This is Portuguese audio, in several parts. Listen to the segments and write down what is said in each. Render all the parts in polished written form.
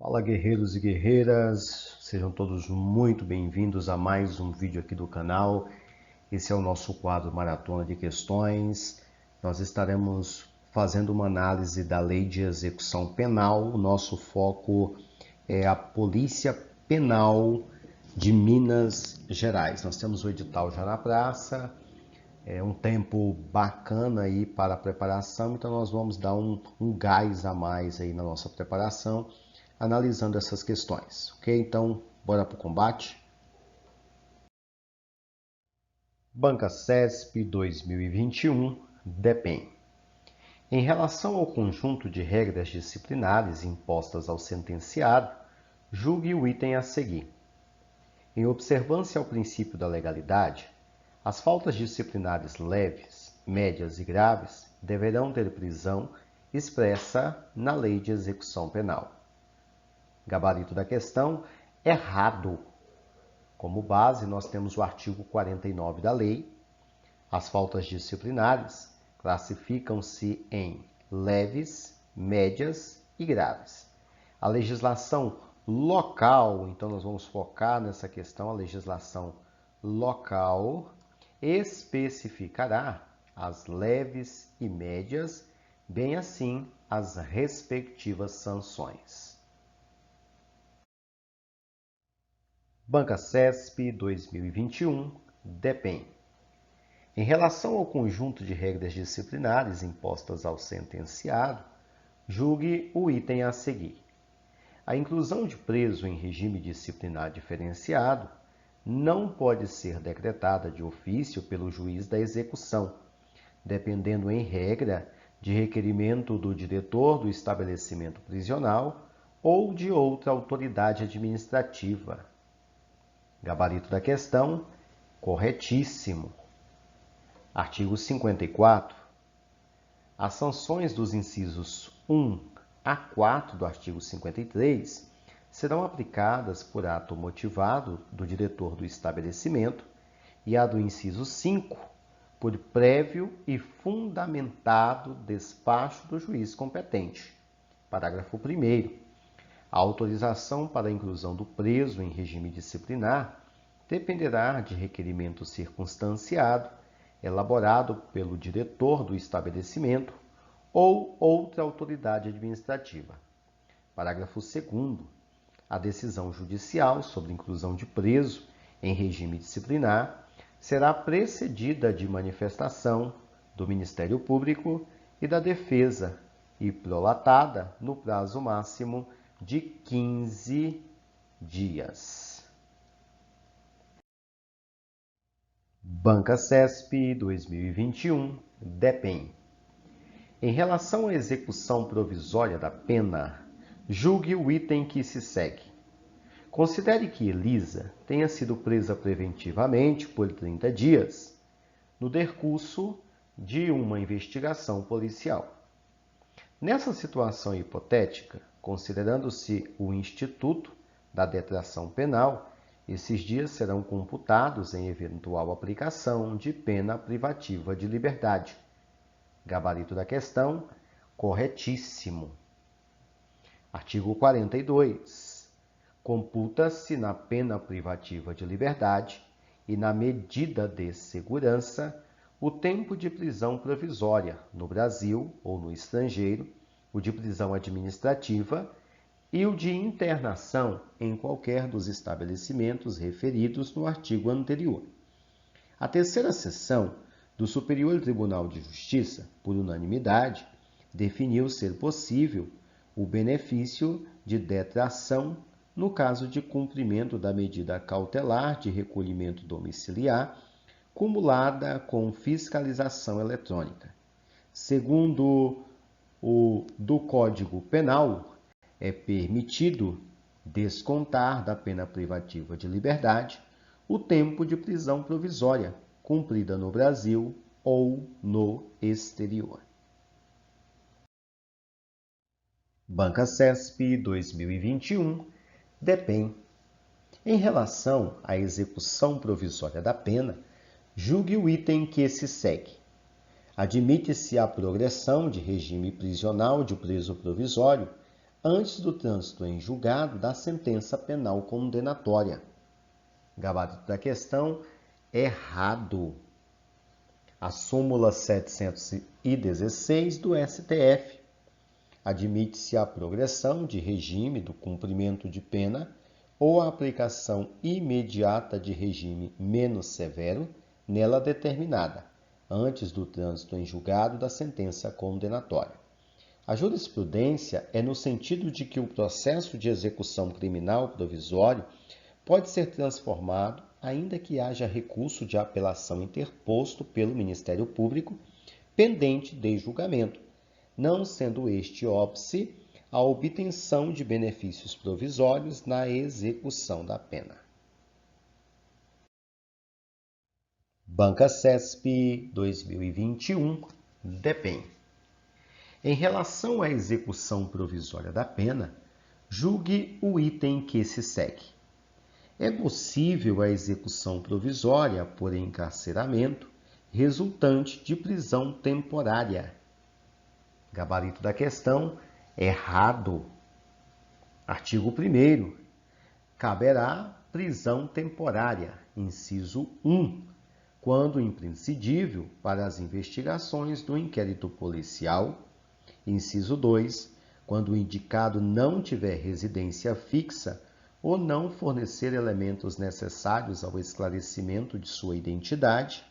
Fala, guerreiros e guerreiras, sejam todos muito bem-vindos a mais um vídeo aqui do canal. Esse é o nosso quadro Maratona de Questões. Nós estaremos fazendo uma análise da Lei de Execução Penal. O nosso foco é a Polícia Penal de Minas Gerais. Nós temos o edital já na praça, é um tempo bacana aí para a preparação, então nós vamos dar um gás a mais aí na nossa preparação, analisando essas questões, ok? Então, bora para o combate. Banca CESP 2021, DEPEN. Em relação ao conjunto de regras disciplinares impostas ao sentenciado, julgue o item a seguir. Em observância ao princípio da legalidade, as faltas disciplinares leves, médias e graves deverão ter prisão expressa na Lei de Execução Penal. Gabarito da questão: errado. Como base, nós temos o artigo 49 da lei. As faltas disciplinares classificam-se em leves, médias e graves. A legislação local, então nós vamos focar nessa questão, a legislação local especificará as leves e médias, bem assim as respectivas sanções. Banca CESP 2021, DEPEN. Em relação ao conjunto de regras disciplinares impostas ao sentenciado, julgue o item a seguir. A inclusão de preso em regime disciplinar diferenciado não pode ser decretada de ofício pelo juiz da execução, dependendo em regra de requerimento do diretor do estabelecimento prisional ou de outra autoridade administrativa. Gabarito da questão: corretíssimo. Artigo 54. As sanções dos incisos 1 a 4 do artigo 53 serão aplicadas por ato motivado do diretor do estabelecimento e a do inciso 5 por prévio e fundamentado despacho do juiz competente. Parágrafo 1º. A autorização para a inclusão do preso em regime disciplinar dependerá de requerimento circunstanciado, elaborado pelo diretor do estabelecimento ou outra autoridade administrativa. Parágrafo 2º. A decisão judicial sobre inclusão de preso em regime disciplinar será precedida de manifestação do Ministério Público e da Defesa e prolatada no prazo máximo de 15 dias. Banca CESP 2021, DEPEN. Em relação à execução provisória da pena, julgue o item que se segue. Considere que Elisa tenha sido presa preventivamente por 30 dias, no decurso de uma investigação policial. Nessa situação hipotética, considerando-se o instituto da detração penal, esses dias serão computados em eventual aplicação de pena privativa de liberdade. Gabarito da questão: corretíssimo. Artigo 42. Computa-se na pena privativa de liberdade e na medida de segurança o tempo de prisão provisória no Brasil ou no estrangeiro, o de prisão administrativa e o de internação em qualquer dos estabelecimentos referidos no artigo anterior. A terceira seção do Superior Tribunal de Justiça, por unanimidade, definiu ser possível o benefício de detração no caso de cumprimento da medida cautelar de recolhimento domiciliar, cumulada com fiscalização eletrônica. Segundo o do Código Penal, é permitido descontar da pena privativa de liberdade o tempo de prisão provisória cumprida no Brasil ou no exterior. Banca CESP 2021, DEPEN. Em relação à execução provisória da pena, julgue o item que se segue. Admite-se a progressão de regime prisional de preso provisório antes do trânsito em julgado da sentença penal condenatória. Gabarito da questão: errado. A súmula 716 do STF. Admite-se a progressão de regime do cumprimento de pena ou a aplicação imediata de regime menos severo nela determinada, antes do trânsito em julgado da sentença condenatória. A jurisprudência é no sentido de que o processo de execução criminal provisório pode ser transformado, ainda que haja recurso de apelação interposto pelo Ministério Público, pendente de julgamento, não sendo este óbice a obtenção de benefícios provisórios na execução da pena. Banca CESP 2021, DEPEN. Em relação à execução provisória da pena, julgue o item que se segue. É possível a execução provisória por encarceramento resultante de prisão temporária. Gabarito da questão: errado. Artigo 1º. Caberá prisão temporária, inciso 1, quando imprescindível para as investigações do inquérito policial. Inciso 2, quando o indicado não tiver residência fixa ou não fornecer elementos necessários ao esclarecimento de sua identidade.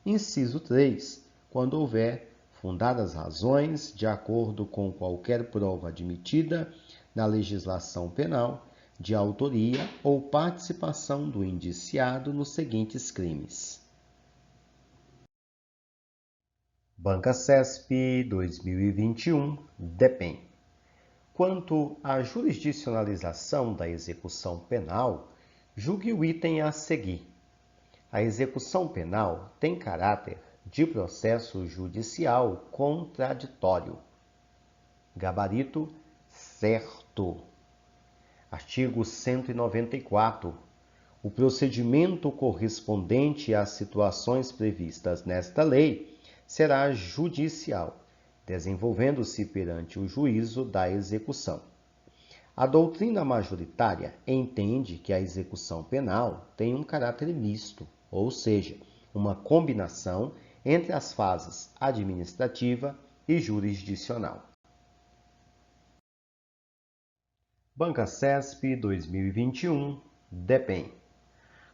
Inciso 3, quando houver fundadas razões, de acordo com qualquer prova admitida na legislação penal, de autoria ou participação do indiciado nos seguintes crimes. Banca CESP 2021, DEPEN. Quanto à jurisdicionalização da execução penal, julgue o item a seguir. A execução penal tem caráter de processo judicial contraditório. Gabarito: certo. Artigo 194. O procedimento correspondente às situações previstas nesta lei será judicial, desenvolvendo-se perante o juízo da execução. A doutrina majoritária entende que a execução penal tem um caráter misto, ou seja, uma combinação entre as fases administrativa e jurisdicional. Banca CESP 2021, DEPEN.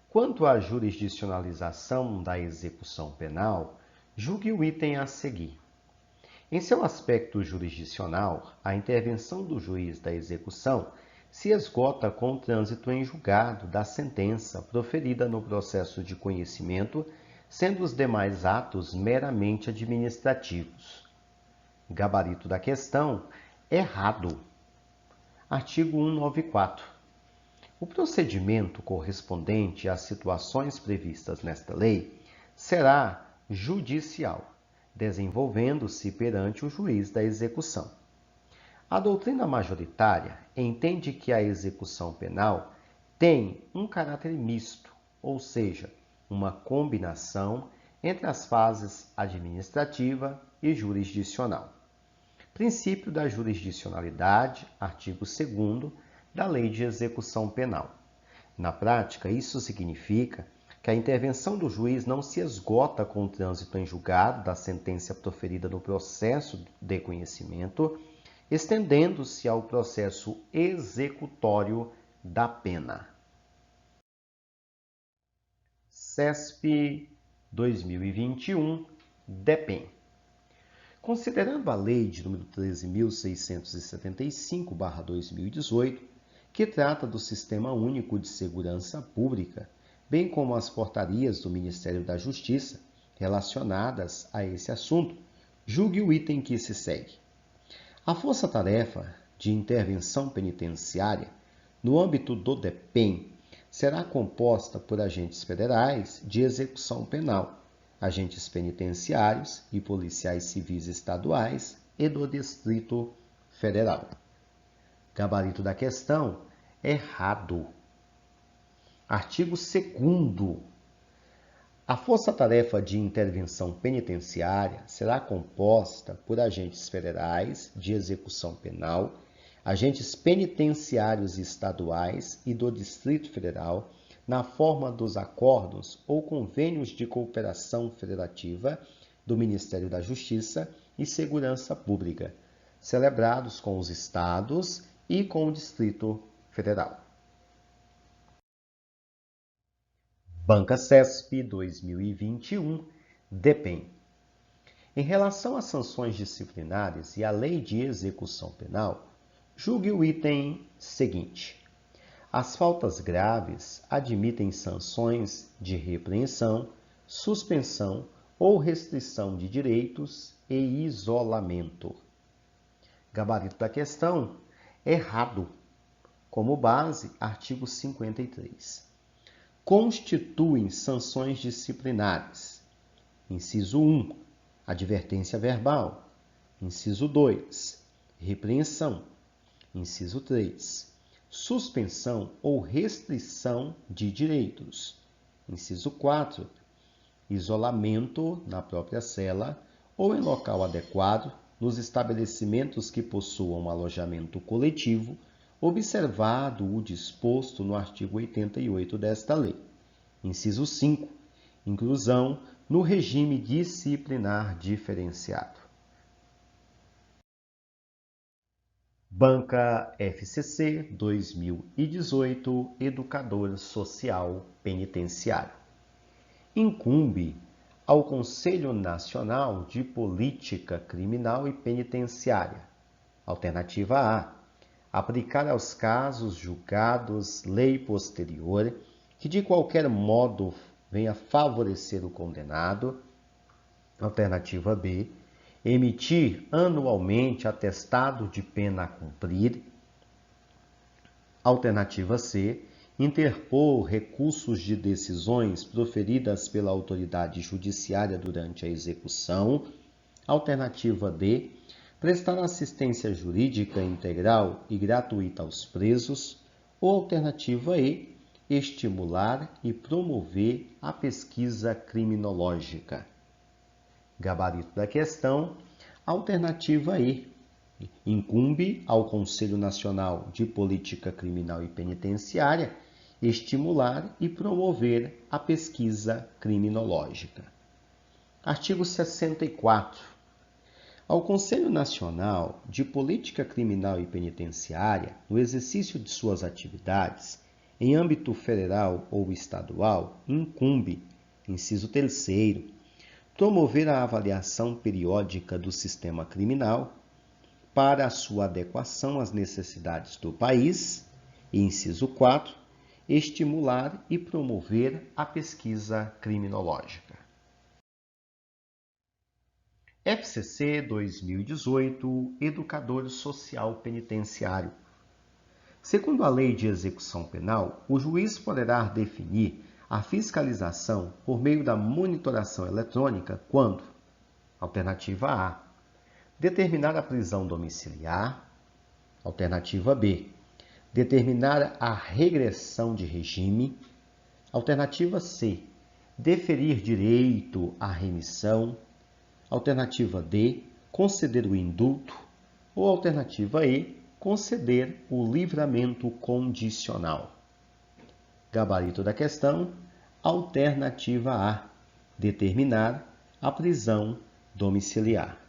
Quanto à jurisdicionalização da execução penal, julgue o item a seguir. Em seu aspecto jurisdicional, a intervenção do juiz da execução se esgota com o trânsito em julgado da sentença proferida no processo de conhecimento, sendo os demais atos meramente administrativos. Gabarito da questão: errado. Artigo 194. O procedimento correspondente às situações previstas nesta lei será judicial, desenvolvendo-se perante o juiz da execução. A doutrina majoritária entende que a execução penal tem um caráter misto, ou seja, uma combinação entre as fases administrativa e jurisdicional. Princípio da jurisdicionalidade, artigo 2º da Lei de Execução Penal. Na prática, isso significa que a intervenção do juiz não se esgota com o trânsito em julgado da sentença proferida no processo de conhecimento, estendendo-se ao processo executório da pena. CESP 2021, DEPEN. Considerando a Lei de número 13.675/2018, que trata do Sistema Único de Segurança Pública, bem como as portarias do Ministério da Justiça relacionadas a esse assunto, julgue o item que se segue. A Força-Tarefa de Intervenção Penitenciária, no âmbito do DEPEN, será composta por agentes federais de execução penal, agentes penitenciários e policiais civis estaduais e do Distrito Federal. Gabarito da questão: errado. Artigo 2º. A Força-Tarefa de Intervenção Penitenciária será composta por agentes federais de execução penal, agentes penitenciários estaduais e do Distrito Federal, na forma dos acordos ou convênios de cooperação federativa do Ministério da Justiça e Segurança Pública, celebrados com os estados e com o Distrito Federal. Banca CESP 2021, DEPEN. Em relação às sanções disciplinares e à lei de execução penal, julgue o item seguinte. As faltas graves admitem sanções de repreensão, suspensão ou restrição de direitos e isolamento. Gabarito da questão: errado. Como base, artigo 53. Constituem sanções disciplinares. Inciso 1, advertência verbal. Inciso 2, repreensão. Inciso 3, suspensão ou restrição de direitos. Inciso 4, isolamento na própria cela ou em local adequado nos estabelecimentos que possuam alojamento coletivo, observado o disposto no artigo 88 desta lei. Inciso 5, inclusão no regime disciplinar diferenciado. Banca FCC 2018, Educador Social Penitenciário. Incumbe ao Conselho Nacional de Política Criminal e Penitenciária. Alternativa A, aplicar aos casos julgados lei posterior que de qualquer modo venha favorecer o condenado. Alternativa B, emitir anualmente atestado de pena a cumprir. Alternativa C, interpor recursos de decisões proferidas pela autoridade judiciária durante a execução. Alternativa D, prestar assistência jurídica integral e gratuita aos presos. Ou alternativa E, estimular e promover a pesquisa criminológica. Gabarito da questão: alternativa E. Incumbe ao Conselho Nacional de Política Criminal e Penitenciária estimular e promover a pesquisa criminológica. Artigo 64. Ao Conselho Nacional de Política Criminal e Penitenciária, no exercício de suas atividades, em âmbito federal ou estadual, incumbe, inciso 3º, promover a avaliação periódica do sistema criminal para a sua adequação às necessidades do país e, inciso 4, estimular e promover a pesquisa criminológica. FCC 2018, Educador Social Penitenciário. Segundo a Lei de Execução Penal, o juiz poderá definir a fiscalização por meio da monitoração eletrônica quando: alternativa A, determinar a prisão domiciliar. Alternativa B, determinar a regressão de regime. Alternativa C, deferir direito à remissão. Alternativa D, conceder o indulto. Ou alternativa E, conceder o livramento condicional. Gabarito da questão: alternativa A, determinar a prisão domiciliar.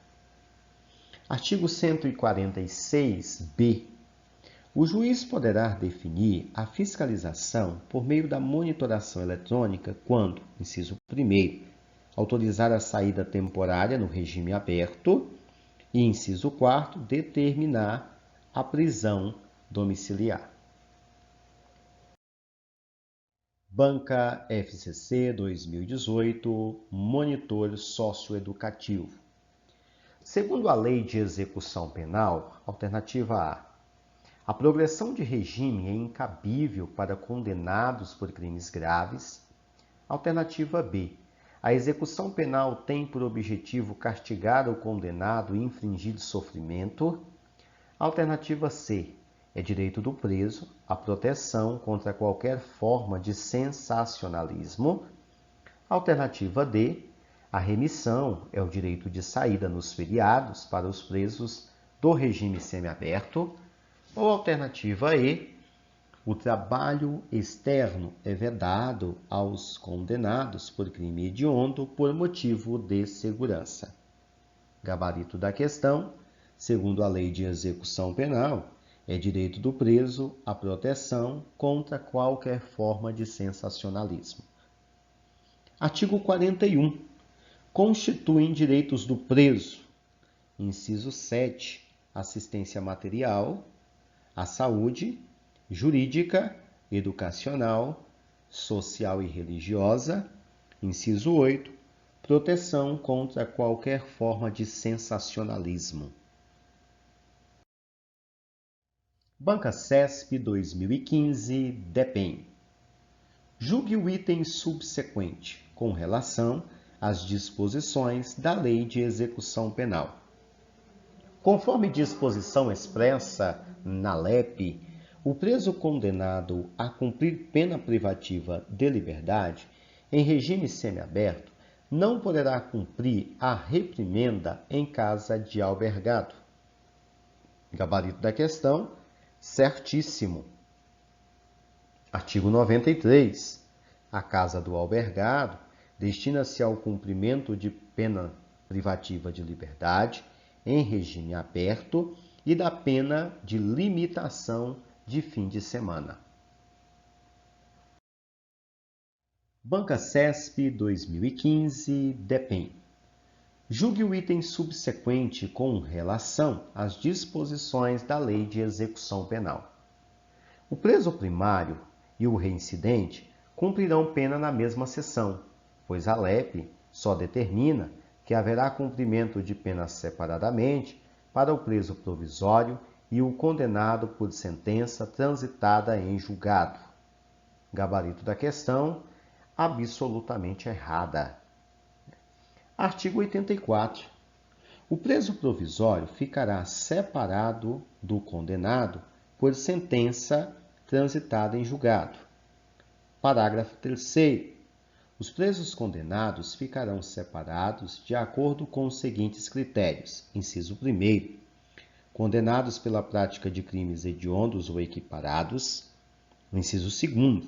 Artigo 146-B. O juiz poderá definir a fiscalização por meio da monitoração eletrônica quando, inciso 1º, autorizar a saída temporária no regime aberto e, inciso 4º, determinar a prisão domiciliar. Banca FCC 2018, Monitor Socioeducativo. Segundo a Lei de Execução Penal, alternativa A progressão de regime é incabível para condenados por crimes graves. Alternativa B, a execução penal tem por objetivo castigar o condenado e infligir sofrimento. Alternativa C, é direito do preso a proteção contra qualquer forma de sensacionalismo. Alternativa D, a remissão é o direito de saída nos feriados para os presos do regime semiaberto. Ou alternativa E, o trabalho externo é vedado aos condenados por crime hediondo por motivo de segurança. Gabarito da questão: segundo a Lei de Execução Penal, é direito do preso a proteção contra qualquer forma de sensacionalismo. Artigo 41. Constituem direitos do preso: inciso 7, assistência material, à saúde, jurídica, educacional, social e religiosa. Inciso 8, proteção contra qualquer forma de sensacionalismo. Banca CESP 2015, DEPEN. Julgue o item subsequente com relação às disposições da Lei de Execução Penal. Conforme disposição expressa na LEP, o preso condenado a cumprir pena privativa de liberdade em regime semiaberto não poderá cumprir a reprimenda em casa de albergado. Gabarito da questão: certíssimo. Artigo 93. A casa do albergado destina-se ao cumprimento de pena privativa de liberdade em regime aberto e da pena de limitação de fim de semana. Banca CESP 2015, DEPEN. Julgue o item subsequente com relação às disposições da Lei de Execução Penal. O preso primário e o reincidente cumprirão pena na mesma sessão, pois a LEP só determina que haverá cumprimento de pena separadamente para o preso provisório e o condenado por sentença transitada em julgado. Gabarito da questão: absolutamente errada. Artigo 84. O preso provisório ficará separado do condenado por sentença transitada em julgado. Parágrafo 3º. Os presos condenados ficarão separados de acordo com os seguintes critérios. Inciso 1º. Condenados pela prática de crimes hediondos ou equiparados. Inciso 2º.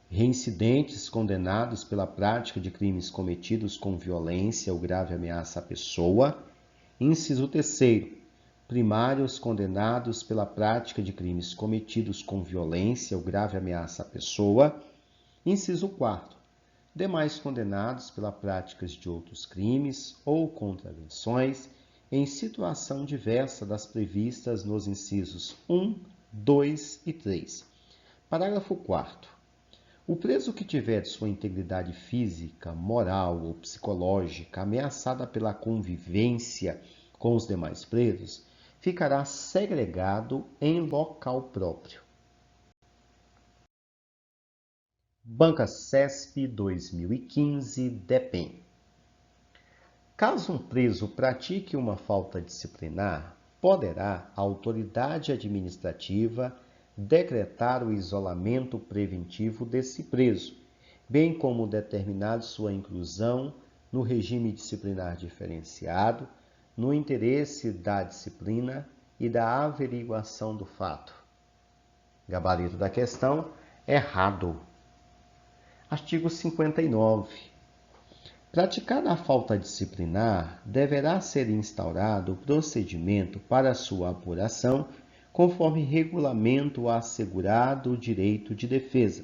Reincidentes condenados pela prática de crimes cometidos com violência ou grave ameaça à pessoa. Inciso 3º. Primários condenados pela prática de crimes cometidos com violência ou grave ameaça à pessoa. Inciso 4º. Demais condenados pela prática de outros crimes ou contravenções em situação diversa das previstas nos incisos 1, 2 e 3. Parágrafo 4º. O preso que tiver sua integridade física, moral ou psicológica ameaçada pela convivência com os demais presos, ficará segregado em local próprio. Banca CESP 2015, DEPEN. Caso um preso pratique uma falta disciplinar, poderá a autoridade administrativa decretar o isolamento preventivo desse preso, bem como determinar sua inclusão no regime disciplinar diferenciado, no interesse da disciplina e da averiguação do fato. Gabarito da questão: errado. Artigo 59. Praticada a falta disciplinar, deverá ser instaurado o procedimento para sua apuração, conforme regulamento assegurado o direito de defesa.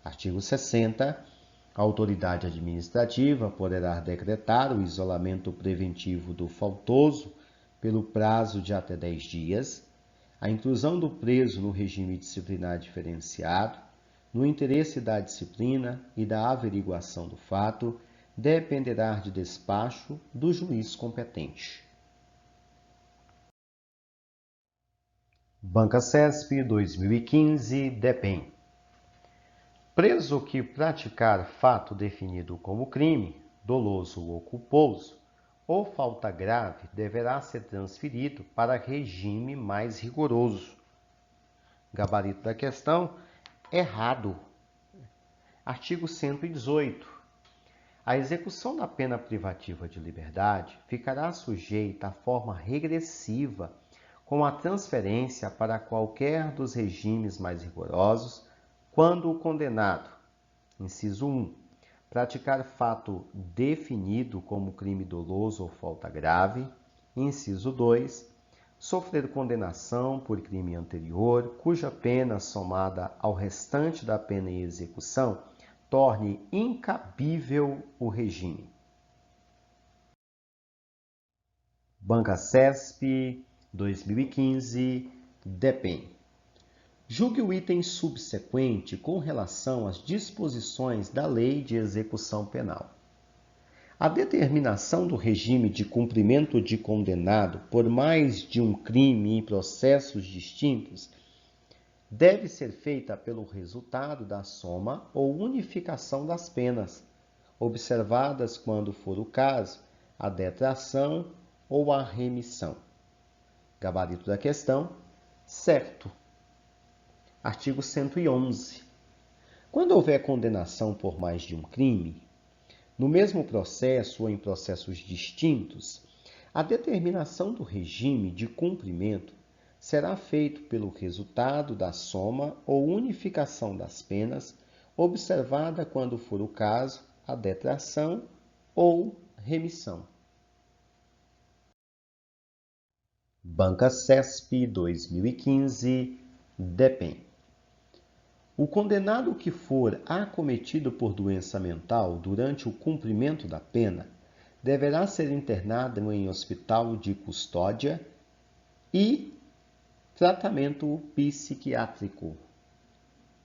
Artigo 60. A autoridade administrativa poderá decretar o isolamento preventivo do faltoso pelo prazo de até 10 dias, a inclusão do preso no regime disciplinar diferenciado, no interesse da disciplina e da averiguação do fato, dependerá de despacho do juiz competente. Banca CESP 2015, DEPEN. Preso que praticar fato definido como crime, doloso ou culposo, ou falta grave, deverá ser transferido para regime mais rigoroso. Gabarito da questão: errado. Artigo 118. A execução da pena privativa de liberdade ficará sujeita à forma regressiva com a transferência para qualquer dos regimes mais rigorosos, quando o condenado, inciso 1, praticar fato definido como crime doloso ou falta grave, inciso 2, sofrer condenação por crime anterior, cuja pena somada ao restante da pena em execução torne incabível o regime. Banca CESP 2015, DEPEN. Julgue o item subsequente com relação às disposições da Lei de Execução Penal. A determinação do regime de cumprimento de condenado por mais de um crime em processos distintos deve ser feita pelo resultado da soma ou unificação das penas, observadas, quando for o caso, a detração ou a remissão. Gabarito da questão, certo. Artigo 111. Quando houver condenação por mais de um crime, no mesmo processo ou em processos distintos, a determinação do regime de cumprimento será feita pelo resultado da soma ou unificação das penas, observada, quando for o caso, a detração ou remissão. Banca CESP 2015, DEPEN. O condenado que for acometido por doença mental durante o cumprimento da pena deverá ser internado em hospital de custódia e tratamento psiquiátrico.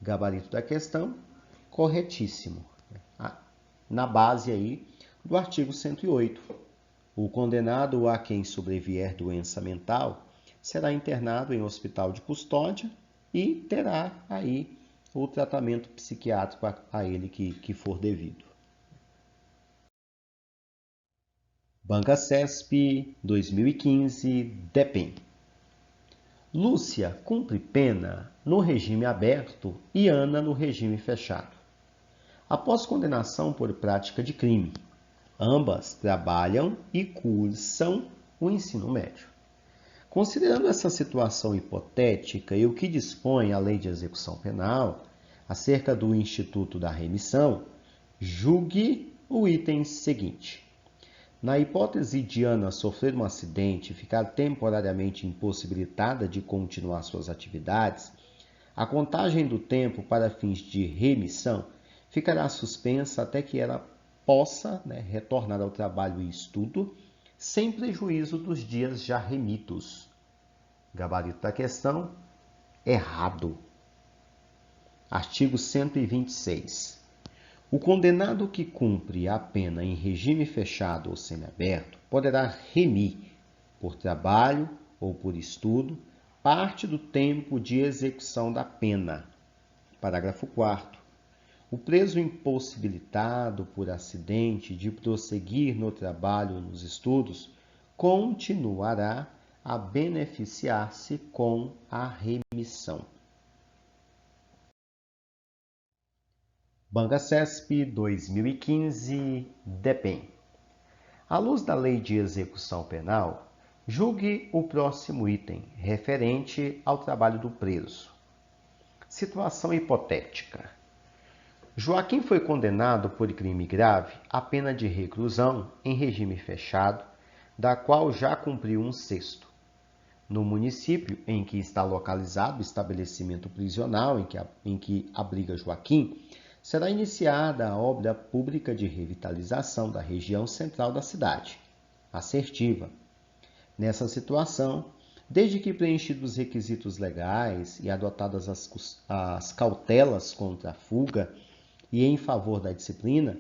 Gabarito da questão, corretíssimo. Na base aí do artigo 108. O condenado a quem sobrevier doença mental será internado em hospital de custódia e terá aí o tratamento psiquiátrico a ele que for devido. Banca CESP 2015, DEPEN. Lúcia cumpre pena no regime aberto e Ana no regime fechado. Após condenação por prática de crime, ambas trabalham e cursam o ensino médio. Considerando essa situação hipotética e o que dispõe a Lei de Execução Penal acerca do Instituto da Remissão, julgue o item seguinte. Na hipótese de Ana sofrer um acidente e ficar temporariamente impossibilitada de continuar suas atividades, a contagem do tempo para fins de remissão ficará suspensa até que ela possa retornar ao trabalho e estudo, sem prejuízo dos dias já remidos. Gabarito da questão, errado. Artigo 126. O condenado que cumpre a pena em regime fechado ou semiaberto poderá remir, por trabalho ou por estudo, parte do tempo de execução da pena. Parágrafo 4º. O preso impossibilitado por acidente de prosseguir no trabalho ou nos estudos continuará a beneficiar-se com a remissão. Banca CESP 2015, DEPEN. À luz da Lei de Execução Penal, julgue o próximo item, referente ao trabalho do preso. Situação hipotética. Joaquim foi condenado por crime grave à pena de reclusão em regime fechado, da qual já cumpriu 1/6. No município em que está localizado o estabelecimento prisional em que abriga Joaquim, será iniciada a obra pública de revitalização da região central da cidade, assertiva. Nessa situação, desde que preenchidos os requisitos legais e adotadas as cautelas contra a fuga e em favor da disciplina,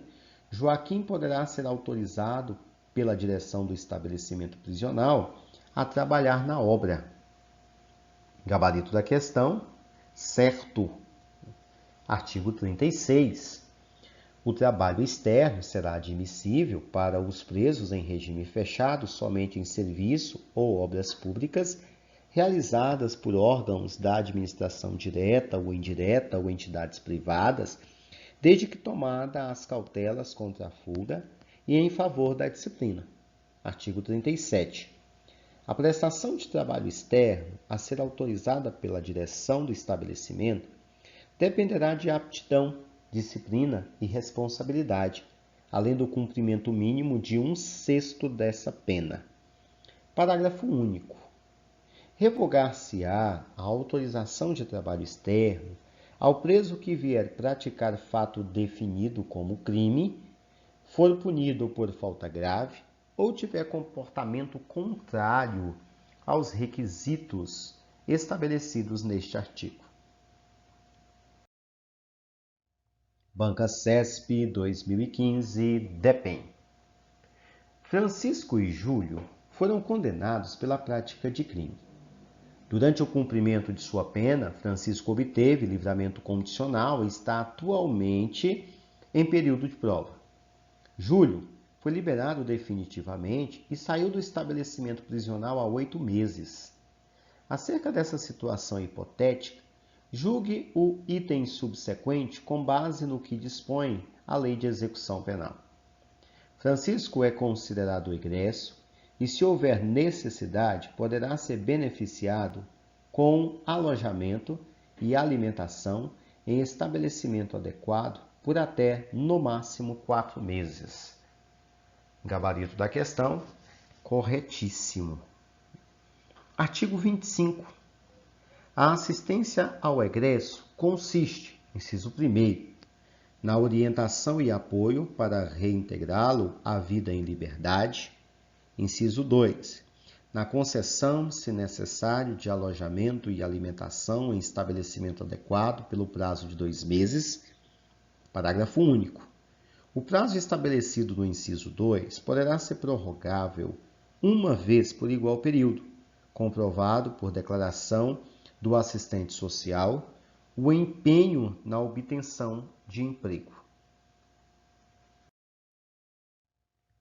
Joaquim poderá ser autorizado pela direção do estabelecimento prisional a trabalhar na obra. Gabarito da questão, certo. Artigo 36. O trabalho externo será admissível para os presos em regime fechado somente em serviço ou obras públicas realizadas por órgãos da administração direta ou indireta ou entidades privadas, desde que tomada as cautelas contra a fuga e em favor da disciplina. Artigo 37. A prestação de trabalho externo, a ser autorizada pela direção do estabelecimento, dependerá de aptidão, disciplina e responsabilidade, além do cumprimento mínimo de 1/6 dessa pena. Parágrafo único. Revogar-se-á a autorização de trabalho externo ao preso que vier praticar fato definido como crime, for punido por falta grave ou tiver comportamento contrário aos requisitos estabelecidos neste artigo. Banca CESP 2015, DEPEN. Francisco e Júlio foram condenados pela prática de crime. Durante o cumprimento de sua pena, Francisco obteve livramento condicional e está atualmente em período de prova. Júlio foi liberado definitivamente e saiu do estabelecimento prisional há 8 meses. Acerca dessa situação hipotética, julgue o item subsequente com base no que dispõe a Lei de Execução Penal. Francisco é considerado egresso e, se houver necessidade, poderá ser beneficiado com alojamento e alimentação em estabelecimento adequado por até, no máximo, 4 meses. Gabarito da questão, corretíssimo. Artigo 25. A assistência ao egresso consiste, inciso 1º, na orientação e apoio para reintegrá-lo à vida em liberdade. Inciso 2. Na concessão, se necessário, de alojamento e alimentação em estabelecimento adequado pelo prazo de 2 meses. Parágrafo único. O prazo estabelecido no inciso 2 poderá ser prorrogável uma vez por igual período, comprovado por declaração do assistente social o empenho na obtenção de emprego.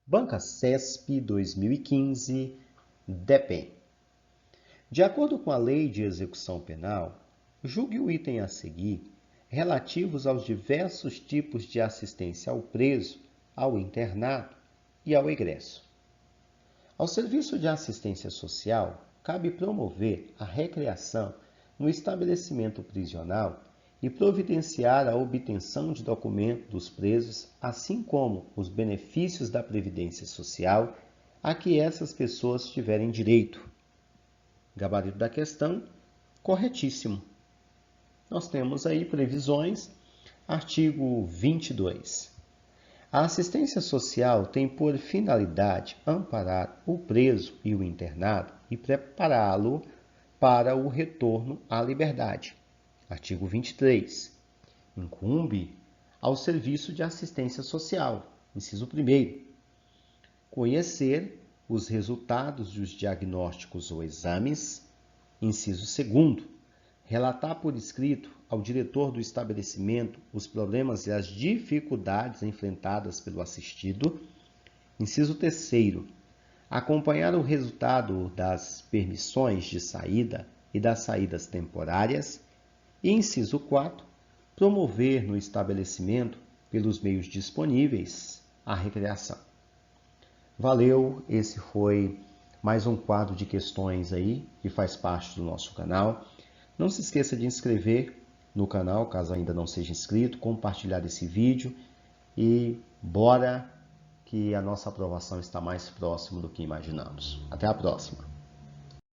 Banca CESP 2015, DEPEN. De acordo com a Lei de Execução Penal, julgue o item a seguir relativos aos diversos tipos de assistência ao preso, ao internado e ao egresso. Ao serviço de assistência social, cabe promover a recreação no estabelecimento prisional e providenciar a obtenção de documentos dos presos, assim como os benefícios da Previdência Social a que essas pessoas tiverem direito. Gabarito da questão, corretíssimo. Nós temos aí previsões, artigo 22. A assistência social tem por finalidade amparar o preso e o internado e prepará-lo para o retorno à liberdade. Artigo 23. Incumbe ao serviço de assistência social, inciso 1º, conhecer os resultados dos diagnósticos ou exames, inciso 2º, relatar por escrito ao diretor do estabelecimento os problemas e as dificuldades enfrentadas pelo assistido, inciso 3º, acompanhar o resultado das permissões de saída e das saídas temporárias, e inciso 4, promover no estabelecimento, pelos meios disponíveis, a recreação. Valeu, esse foi mais um quadro de questões aí, que faz parte do nosso canal. Não se esqueça de inscrever no canal, caso ainda não seja inscrito, compartilhar esse vídeo e bora que a nossa aprovação está mais próxima do que imaginamos. Até a próxima!